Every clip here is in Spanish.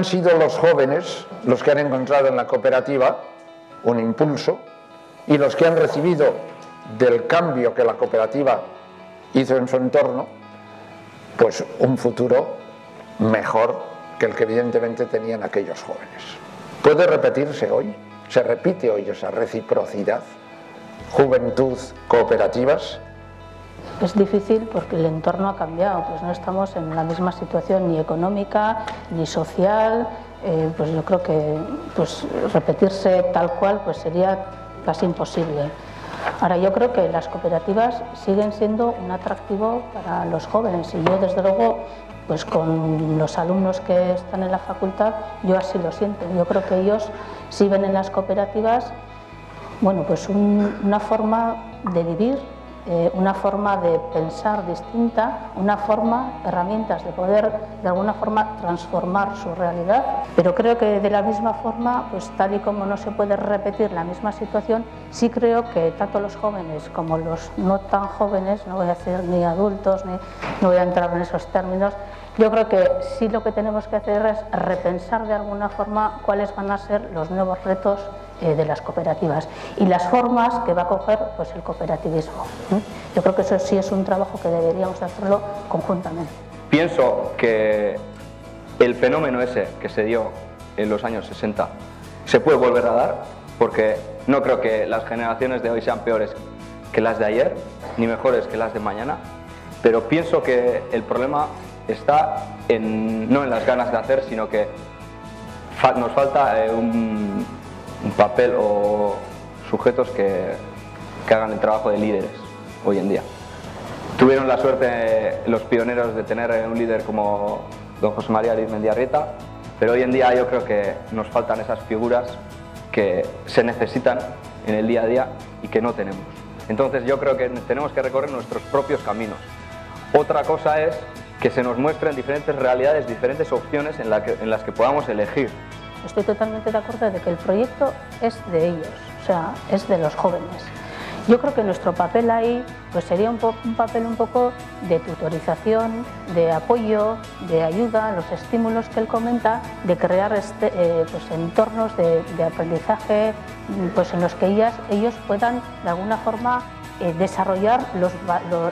Han sido los jóvenes los que han encontrado en la cooperativa un impulso y los que han recibido del cambio que la cooperativa hizo en su entorno, pues un futuro mejor que el que evidentemente tenían aquellos jóvenes. ¿Puede repetirse hoy? ¿Se repite hoy esa reciprocidad? Juventud, cooperativas. Es difícil porque el entorno ha cambiado, pues no estamos en la misma situación ni económica ni social, pues yo creo que pues repetirse tal cual pues sería casi imposible. Ahora yo creo que las cooperativas siguen siendo un atractivo para los jóvenes y yo desde luego pues con los alumnos que están en la facultad yo así lo siento. Yo creo que ellos sí ven en las cooperativas bueno pues una forma de vivir, una forma de pensar distinta, una forma, herramientas de poder de alguna forma transformar su realidad. Pero creo que de la misma forma, pues tal y como no se puede repetir la misma situación, sí creo que tanto los jóvenes como los no tan jóvenes, no voy a decir ni adultos, ni no voy a entrar en esos términos, yo creo que sí lo que tenemos que hacer es repensar de alguna forma cuáles van a ser los nuevos retos de las cooperativas y las formas que va a coger pues, el cooperativismo. Yo creo que eso sí es un trabajo que deberíamos hacerlo conjuntamente. Pienso que el fenómeno ese que se dio en los años 60 se puede volver a dar, porque no creo que las generaciones de hoy sean peores que las de ayer, ni mejores que las de mañana, pero pienso que el problema está no en las ganas de hacer, sino que nos falta un papel o sujetos que hagan el trabajo de líderes hoy en día. Tuvieron la suerte los pioneros de tener un líder como don José María Arizmendiarrieta, pero hoy en día yo creo que nos faltan esas figuras que se necesitan en el día a día y que no tenemos. Entonces yo creo que tenemos que recorrer nuestros propios caminos. Otra cosa es que se nos muestren diferentes realidades, diferentes opciones en las que podamos elegir. Estoy totalmente de acuerdo de que el proyecto es de ellos, o sea, es de los jóvenes. Yo creo que nuestro papel ahí pues sería un papel un poco de tutorización, de apoyo, de ayuda, los estímulos que él comenta, de crear pues entornos de aprendizaje pues en los que ellos puedan de alguna forma desarrollar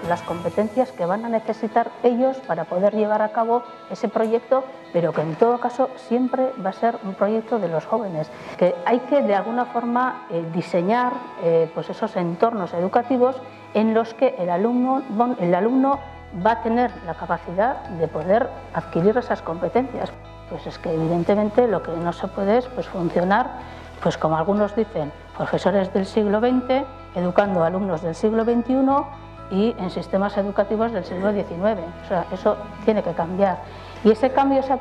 las competencias que van a necesitar ellos para poder llevar a cabo ese proyecto, pero que en todo caso siempre va a ser un proyecto de los jóvenes. Que hay que de alguna forma diseñar pues esos entornos educativos en los que el alumno va a tener la capacidad de poder adquirir esas competencias. Pues es que evidentemente lo que no se puede es pues funcionar, pues como algunos dicen, profesores del siglo XX educando a alumnos del siglo XXI y en sistemas educativos del siglo XIX. O sea, eso tiene que cambiar. Y ese cambio se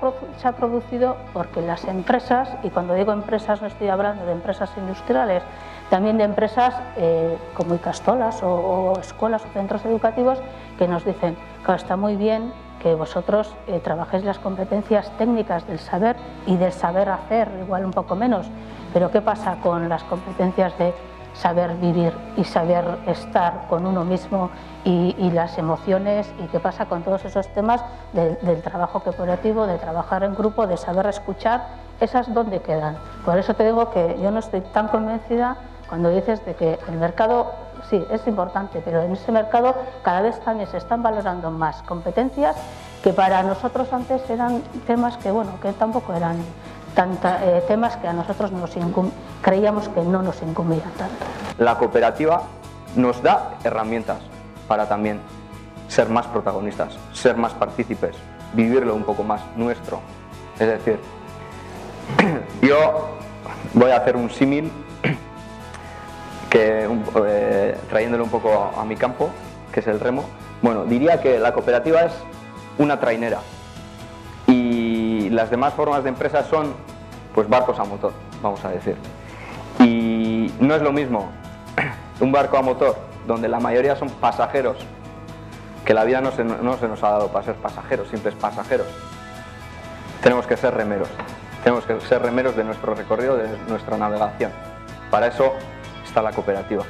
ha producido porque las empresas, y cuando digo empresas no estoy hablando de empresas industriales, también de empresas como Icastolas o escuelas o centros educativos que nos dicen que está muy bien que vosotros trabajéis las competencias técnicas del saber y del saber hacer, igual un poco menos, pero ¿qué pasa con las competencias de saber vivir y saber estar con uno mismo y las emociones, y qué pasa con todos esos temas del trabajo cooperativo, de trabajar en grupo, de saber escuchar? ¿Esas dónde quedan? Por eso te digo que yo no estoy tan convencida cuando dices de que el mercado sí es importante, pero en ese mercado cada vez también se están valorando más competencias que para nosotros antes eran temas que bueno, que tampoco eran temas que a nosotros creíamos que no nos incumbían tanto. La cooperativa nos da herramientas para también ser más protagonistas, ser más partícipes, vivirlo un poco más nuestro. Es decir, yo voy a hacer un símil que trayéndolo un poco a mi campo, que es el remo. Bueno, diría que la cooperativa es una trainera y las demás formas de empresas son pues barcos a motor, vamos a decir. Y no es lo mismo un barco a motor donde la mayoría son pasajeros, que la vida no se nos ha dado para ser pasajeros, simples pasajeros. Tenemos que ser remeros de nuestro recorrido, de nuestra navegación. Para eso está la cooperativa.